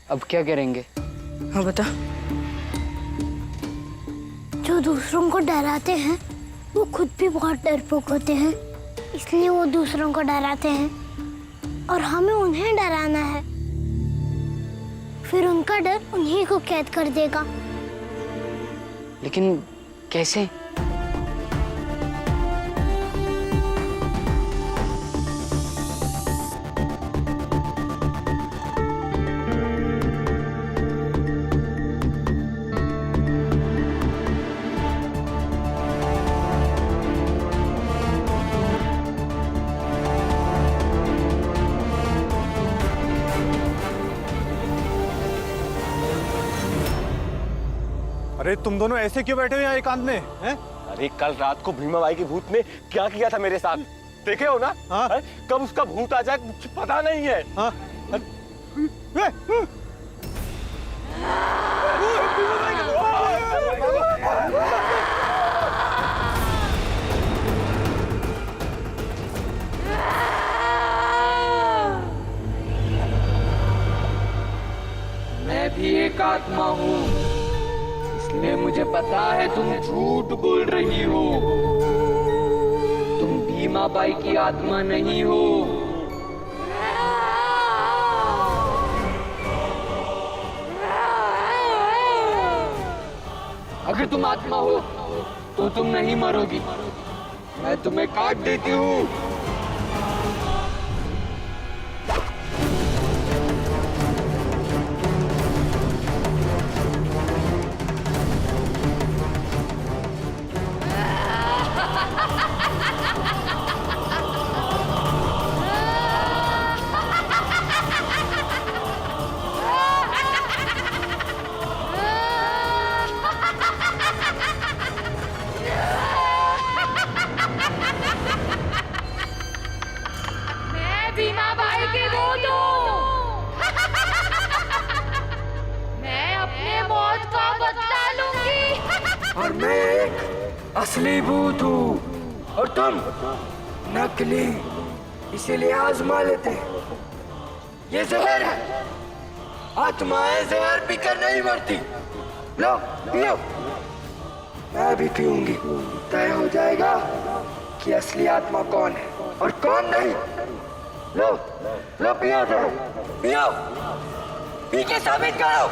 अब क्या करेंगे? हाँ बता। जो दूसरों को डराते हैं वो खुद भी बहुत डरपोक होते हैं, इसलिए वो दूसरों को डराते हैं और हमें उन्हें डराना है। फिर उनका डर उन्हीं को कैद कर देगा। लेकिन कैसे? अरे तुम दोनों ऐसे क्यों बैठे हो यहाँ एकांत में हैं? अरे कल रात को भीमाबाई के भूत ने क्या किया था मेरे साथ, देखे हो ना? हाँ? कब उसका भूत आ जाए मुझे पता नहीं है। हाँ? मैं भी एक आत्मा हूँ, इसलिए मुझे पता है तुम झूठ बोल रही हो। तुम भीमाबाई की आत्मा नहीं हो। अगर तुम आत्मा हो तो तुम नहीं मरोगी, मैं तुम्हें काट देती हूँ। भीमाबाई की भूत हूँ। मैं अपने मौत का बदला लूंगी। और मैं एक असली भूत हूँ और तुम नकली, इसीलिए आजमा लेते हैं। ये जहर है, आत्माएं जहर पीकर नहीं मरती। लो पियो, मैं भी पीऊंगी, तय हो जाएगा कि असली आत्मा कौन है और कौन नहीं। लो लो पियो, पियो, पी के साबित करो।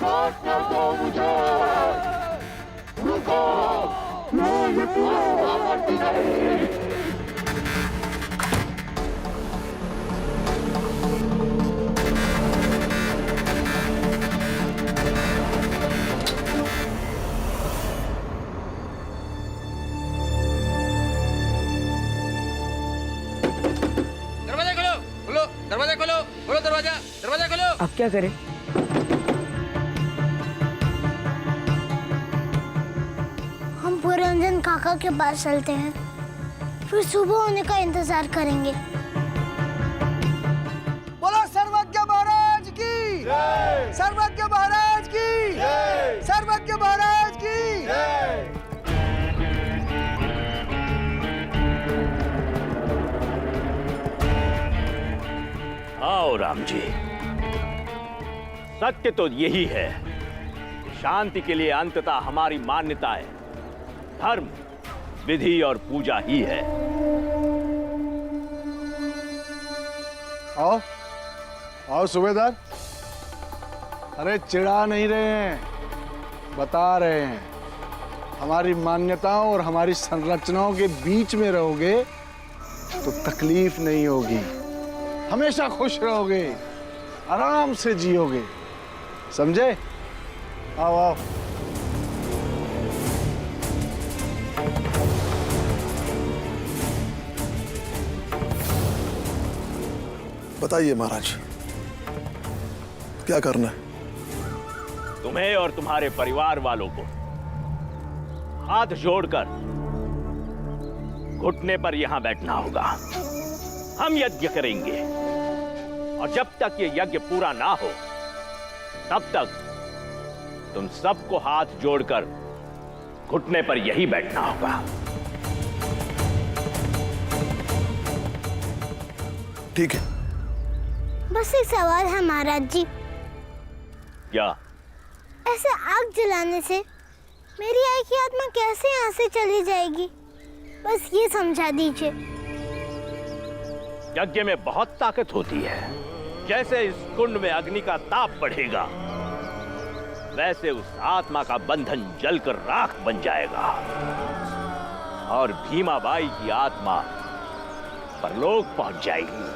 काट कर दो मुझे, रुको, मैं ये पूरा मरती नहीं। दरवाजा खोलो, खोलो दरवाजा, दरवाजा खोलो। अब क्या करें? हम पुरंजन काका के पास चलते हैं, फिर सुबह होने का इंतजार करेंगे। बोलो सर्वज्ञ महाराज की जय, सर्वज्ञ महाराज की जय, सर्वज्ञ महाराज की जय। आओ राम जी, सत्य तो यही है कि शांति के लिए अंततः हमारी मान्यताएं धर्म, विधि और पूजा ही है। आओ आओ सूबेदार। अरे चिढ़ा नहीं रहे हैं, बता रहे हैं। हमारी मान्यताओं और हमारी संरचनाओं के बीच में रहोगे तो तकलीफ नहीं होगी, हमेशा खुश रहोगे, आराम से जियोगे, समझे? आओ आओ। बताइए महाराज, क्या करना है? तुम्हें और तुम्हारे परिवार वालों को हाथ जोड़कर घुटने पर यहां बैठना होगा। हम यज्ञ करेंगे और जब तक ये यज्ञ पूरा ना हो तब तक तुम सबको हाथ जोड़कर घुटने पर यही बैठना होगा। ठीक है। बस एक सवाल है महाराज जी। क्या? ऐसे आग जलाने से मेरी आई की आत्मा कैसे यहाँ से चली जाएगी? बस ये समझा दीजिए। यज्ञ में बहुत ताकत होती है। जैसे इस कुंड में अग्नि का ताप बढ़ेगा, वैसे उस आत्मा का बंधन जलकर राख बन जाएगा और भीमाबाई की आत्मा परलोक पहुंच जाएगी।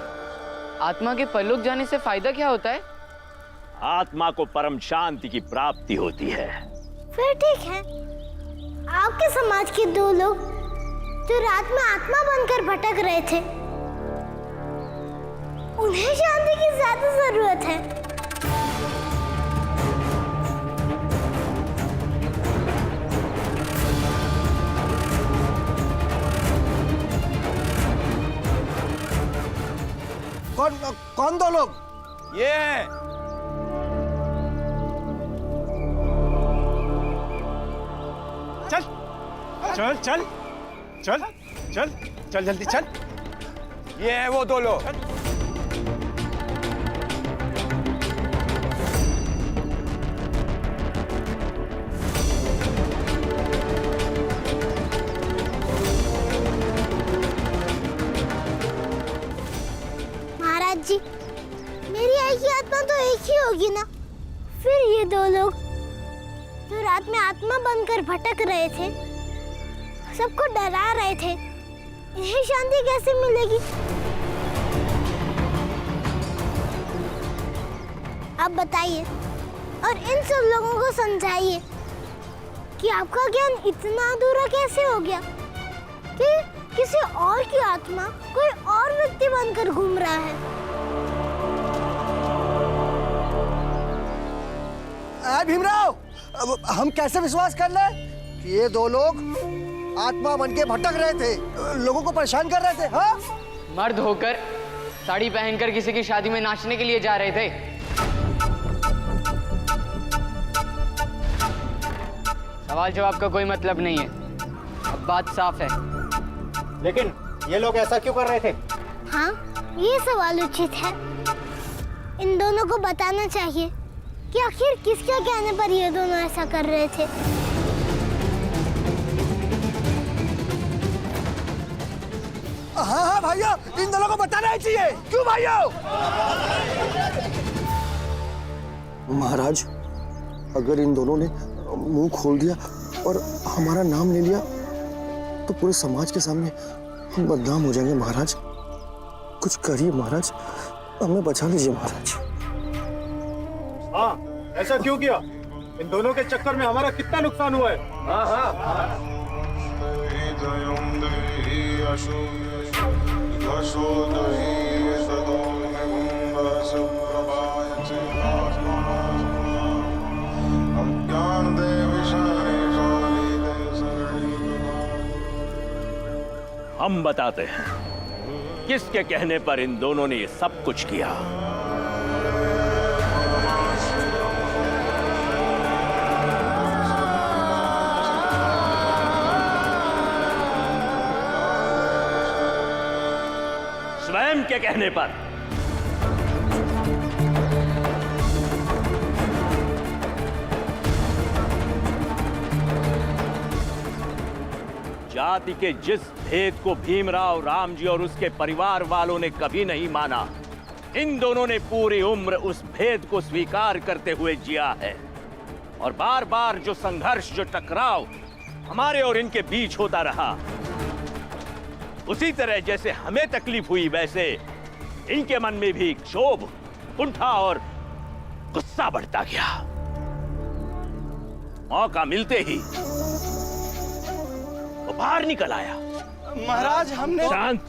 आत्मा के परलोक जाने से फायदा क्या होता है? आत्मा को परम शांति की प्राप्ति होती है। फिर ठीक है, आपके समाज के 2 लोग जो रात में आत्मा बनकर भटक रहे थे, उन्हें शांति की ज्यादा जरूरत है। कौन 2 लोग? ये हैं। चल चल चल चल चल चल जल्दी चल। ये हैं वो 2 लोग। महाराज जी, मेरी आई की आत्मा तो एक ही होगी ना? फिर ये 2 लोग जो रात में आत्मा बनकर भटक रहे थे, सबको डरा रहे थे, इन्हें शांति कैसे मिलेगी? आप बताइए और इन सब लोगों को समझाइए कि आपका ज्ञान इतना अधूरा कैसे हो गया कि किसी और की आत्मा कोई और व्यक्ति बनकर घूम रहा है। भीमराव, अब हम कैसे विश्वास कर ले कि ये 2 लोग आत्मा बन के भटक रहे थे, लोगों को परेशान कर रहे थे? हाँ, मर्द होकर साड़ी पहनकर किसी की शादी में नाचने के लिए जा रहे थे। सवाल जवाब का कोई मतलब नहीं है, अब बात साफ है। लेकिन ये लोग ऐसा क्यों कर रहे थे? हाँ, ये सवाल उचित है। इन दोनों को बताना चाहिए कि आखिर किसके कहने पर ये दोनों ऐसा कर रहे थे। हाँ हाँ भाइयों, इन दोनों को बताना ही चाहिए। क्यों भाइयों? महाराज, अगर इन दोनों ने मुंह खोल दिया और हमारा नाम ले लिया तो पूरे समाज के सामने हम बदनाम हो जाएंगे। महाराज, कुछ करिए महाराज, हमें बचा लीजिए महाराज। हाँ, ऐसा क्यों किया? इन दोनों के चक्कर में हमारा कितना नुकसान हुआ है। हाँ हाँ। हम बताते हैं किसके कहने पर इन दोनों ने ये सब कुछ किया। स्वयं के कहने पर। जाति के जिस भेद को भीमराव, राम जी और उसके परिवार वालों ने कभी नहीं माना, इन दोनों ने पूरी उम्र उस भेद को स्वीकार करते हुए जिया है। और बार बार जो संघर्ष, जो टकराव हमारे और इनके बीच होता रहा, उसी तरह जैसे हमें तकलीफ हुई, वैसे इनके मन में भी क्षोभ, कुंठा और गुस्सा बढ़ता गया। मौका मिलते ही वो बाहर निकल आया। महाराज, हमने शांत।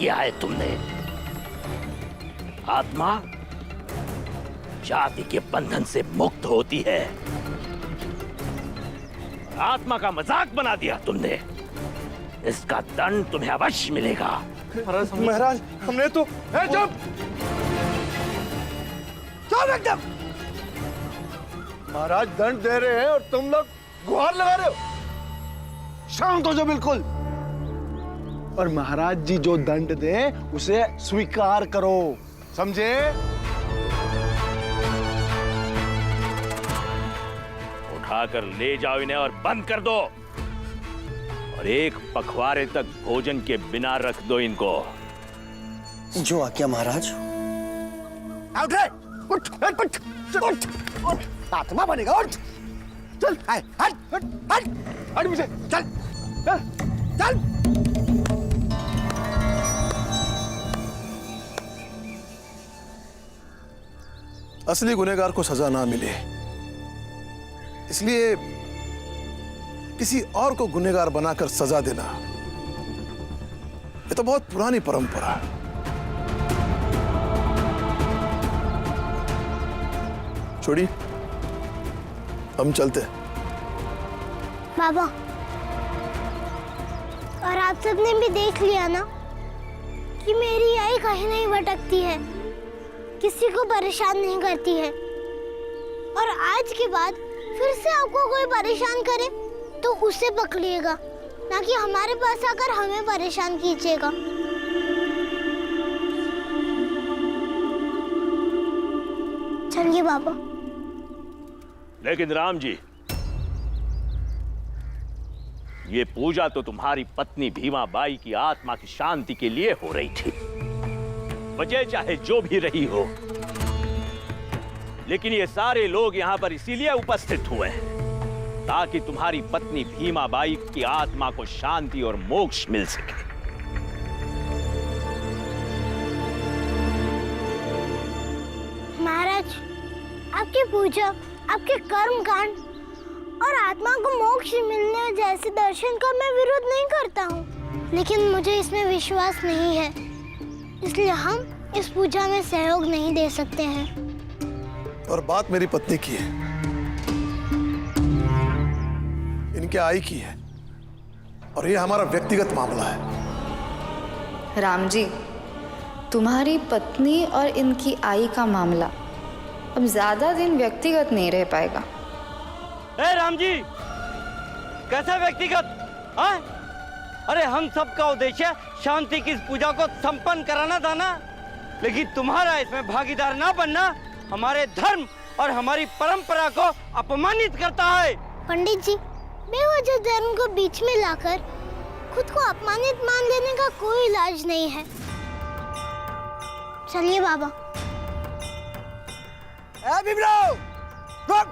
किया है तुमने। आत्मा जाति के बंधन से मुक्त होती है, आत्मा का मजाक बना दिया तुमने। इसका दंड तुम्हें अवश्य मिलेगा। महाराज हमने तो चुप एकदम। महाराज दंड दे रहे हैं और तुम लोग गुहार लगा रहे हो। शांत हो जाओ बिल्कुल। और महाराज जी जो दंड दे उसे स्वीकार करो, समझे? उठाकर ले जाओ इन्हें और बंद कर दो, और एक पखवाड़े तक भोजन के बिना रख दो इनको। जो आज्ञा महाराज। उठ रे, उठ, उठ, उठ, उठ, उठ, आत्मा बनेगा, उठ, चल, हट, हट, हट, हट मुझे, चल, चल, चल। असली गुनहगार को सजा ना मिले, इसलिए किसी और को गुनहगार बनाकर सजा देना, ये तो बहुत पुरानी परंपरा है। छोड़ी, हम चलते हैं। बाबा, और आप सबने भी देख लिया ना कि मेरी आई कहीं नहीं भटकती है, किसी को परेशान नहीं करती है। और आज के बाद फिर से आपको कोई परेशान करे तो उसे पकड़िएगा, ना कि हमारे पास आकर हमें परेशान कीजिएगा। चलिए बाबा। लेकिन राम जी, ये पूजा तो तुम्हारी पत्नी भीमा बाई की आत्मा की शांति के लिए हो रही थी। वजह चाहे जो भी रही हो, लेकिन ये सारे लोग यहां पर इसीलिए उपस्थित हुए हैं ताकि तुम्हारी पत्नी भीमा बाई की आत्मा को शांति और मोक्ष मिल सके। महाराज, आपकी पूजा, आपके कर्म कांड और आत्मा को मोक्ष मिलने जैसे दर्शन का मैं विरोध नहीं करता हूँ, लेकिन मुझे इसमें विश्वास नहीं है, इसलिए हम इस पूजा में सहयोग नहीं दे सकते हैं। और बात मेरी पत्नी की है, इनके आई की है, और ये हमारा व्यक्तिगत मामला है। राम जी, तुम्हारी पत्नी और इनकी आई का मामला अब ज्यादा दिन व्यक्तिगत नहीं रह पाएगा। ए राम जी, कैसा व्यक्तिगत? हाँ? अरे हम सबका उद्देश्य शांति की इस पूजा को संपन्न कराना था ना, लेकिन तुम्हारा इसमें भागीदार ना बनना हमारे धर्म और हमारी परंपरा को अपमानित करता है। पंडित जी, बेवजह धर्म को बीच में लाकर खुद को अपमानित मान लेने का कोई इलाज नहीं है। चलिए बाबा। भीमराव, रुक!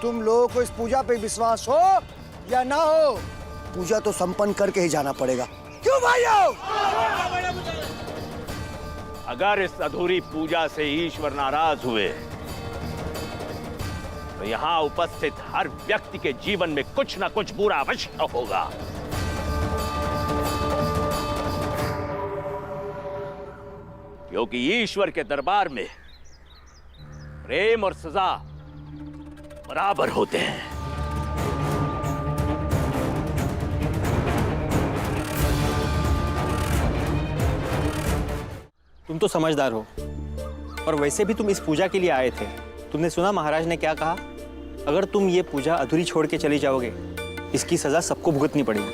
तुम लोगों को इस पूजा पे विश्वास हो या ना हो, पूजा तो संपन्न करके ही जाना पड़ेगा। क्यों भाइयों? अगर इस अधूरी पूजा से ईश्वर नाराज हुए तो यहां उपस्थित हर व्यक्ति के जीवन में कुछ ना कुछ बुरा अवश्य होगा। क्योंकि ईश्वर के दरबार में प्रेम और सजा बराबर होते हैं। तुम तो समझदार हो, और वैसे भी तुम इस पूजा के लिए आए थे। तुमने सुना महाराज ने क्या कहा? अगर तुम ये पूजा अधूरी छोड़ के चले जाओगे, इसकी सजा सबको भुगतनी पड़ेगी,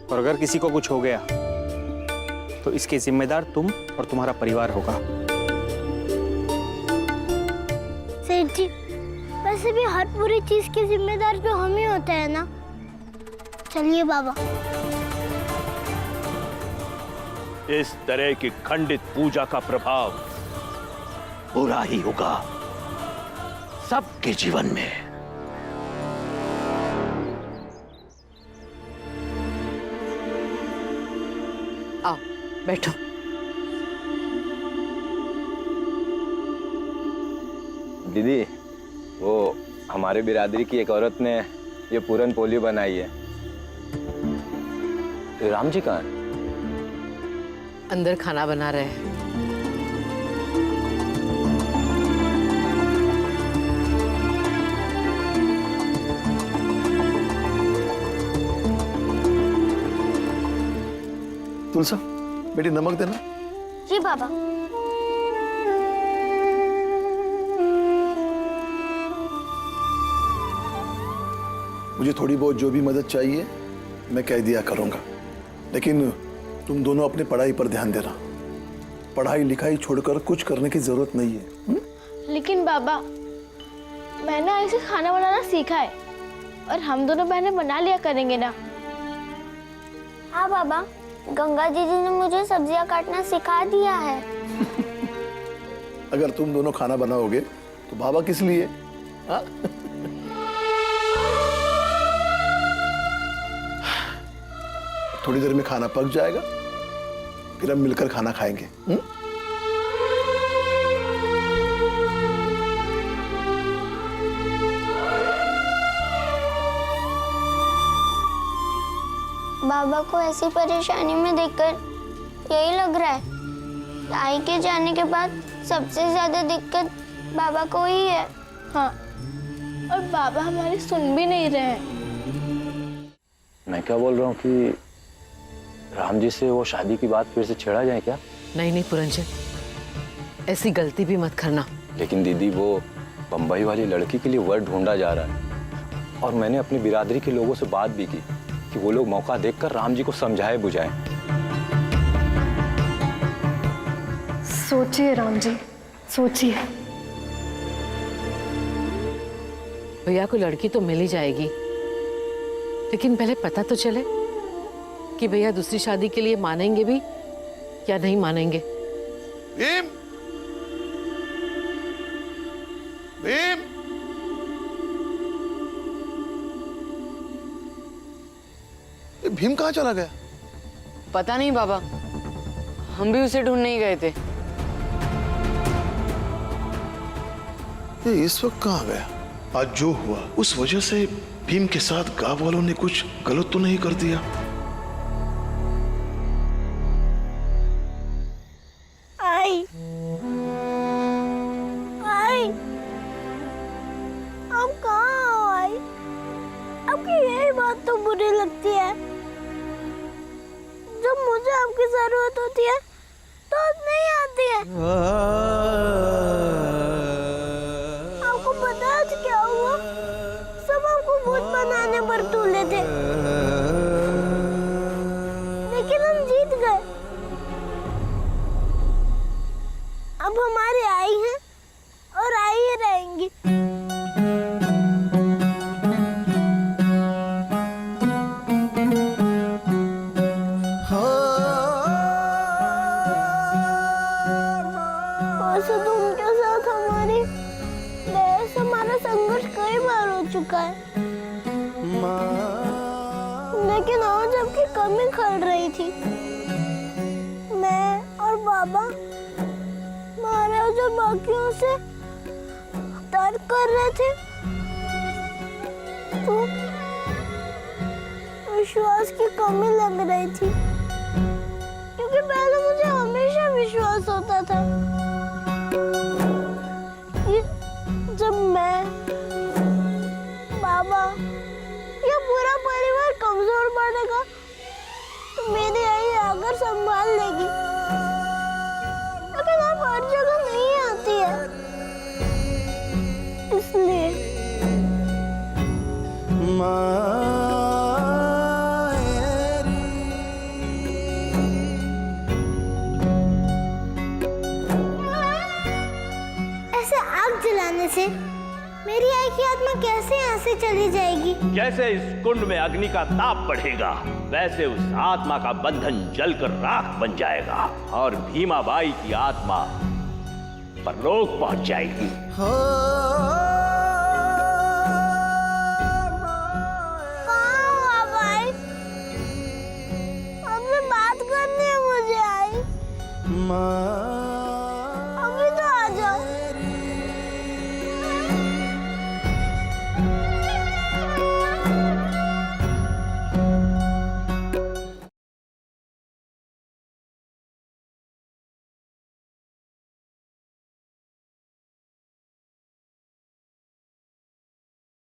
और अगर किसी को कुछ हो गया तो इसके जिम्मेदार तुम और तुम्हारा परिवार होगा। सेठ जी, वैसे भी हर पूरी चीज के जिम्मेदार तो हम ही होते हैं ना। चलिए बाबा। इस तरह की खंडित पूजा का प्रभाव बुरा ही होगा सबके जीवन में। आओ बैठो। दीदी, वो हमारे बिरादरी की एक औरत ने ये पूरन पोली बनाई है, राम जी कहाँ हैं? अंदर खाना बना रहे हैं। तुलसा, बेटी नमक देना। जी बाबा। मुझे थोड़ी बहुत जो भी मदद चाहिए मैं कह दिया करूंगा, लेकिन तुम दोनों अपनी पढ़ाई पर ध्यान देना। पढ़ाई लिखाई छोड़कर कुछ करने की जरूरत नहीं है। लेकिन बाबा, मैंने ऐसे खाना बनाना सीखा है और हम दोनों बहनें बना लिया करेंगे ना। हाँ बाबा, गंगा दीदी ने मुझे सब्जियां काटना सिखा दिया है। अगर तुम दोनों खाना बनाओगे तो बाबा किस लिए? हाँ? थोड़ी देर में खाना पक जाएगा, फिर हम मिलकर खाना खाएंगे। बाबा को ऐसी परेशानी में देखकर यही लग रहा है कि आई के जाने के बाद सबसे ज्यादा दिक्कत बाबा को ही है। हाँ, और बाबा हमारी सुन भी नहीं रहे हैं। मैं क्या बोल रहा हूँ कि राम जी से वो शादी की बात फिर से छेड़ा जाए क्या? नहीं नहीं पुरंजन, ऐसी गलती भी मत करना। लेकिन दीदी, वो बम्बई वाली लड़की के लिए वर ढूंढा जा रहा है, और मैंने अपनी बिरादरी के लोगों से बात भी की कि वो लोग मौका देखकर राम जी को समझाए बुझाए। सोचिए राम जी, सोचिए। भैया को लड़की तो मिल ही जाएगी, लेकिन पहले पता तो चले कि भैया दूसरी शादी के लिए मानेंगे भी या नहीं मानेंगे। भीम, भीम, भीम कहाँ चला गया? पता नहीं बाबा, हम भी उसे ढूंढने ही गए थे। ये इस वक्त कहाँ गया? आज जो हुआ उस वजह से भीम के साथ गांव वालों ने कुछ गलत तो नहीं कर दिया? आई आई, अब कहाँ हो आई? आपकी यही बात तो बुरी लगती है। जब मुझे आपकी जरूरत होती है तो आप नहीं आती है। आपको पता है आज क्या हुआ? सब आपको भूत बनाने पर तुले थे, लेकिन हम जीत गए। अब हमारी आई है और आई ही रहेंगी। वैसे तो उनके साथ हमारी बहस, हमारा संघर्ष कई बार हो चुका है, लेकिन आज आपकी कमी खल रही थी। मैं और बाबा महाराज और बाकियों से तर्क कर रहे थे, तो विश्वास की कमी लग रही थी, क्योंकि पहले मुझे हमेशा विश्वास होता था कि जब मैं, बाबा या पूरा परिवार कमजोर पड़ेगा तो मेरी आई आकर संभाल लेगी। लेकिन आप हर जगह नहीं आती है, इसलिए ऐसे आग जलाने से मेरी आई की आत्मा कैसे यहाँ से चली जाएगी? जैसे इस कुंड में अग्नि का ताप बढ़ेगा, वैसे उस आत्मा का बंधन जलकर राख बन जाएगा और भीमाबाई की आत्मा परलोक पहुंच जाएगी।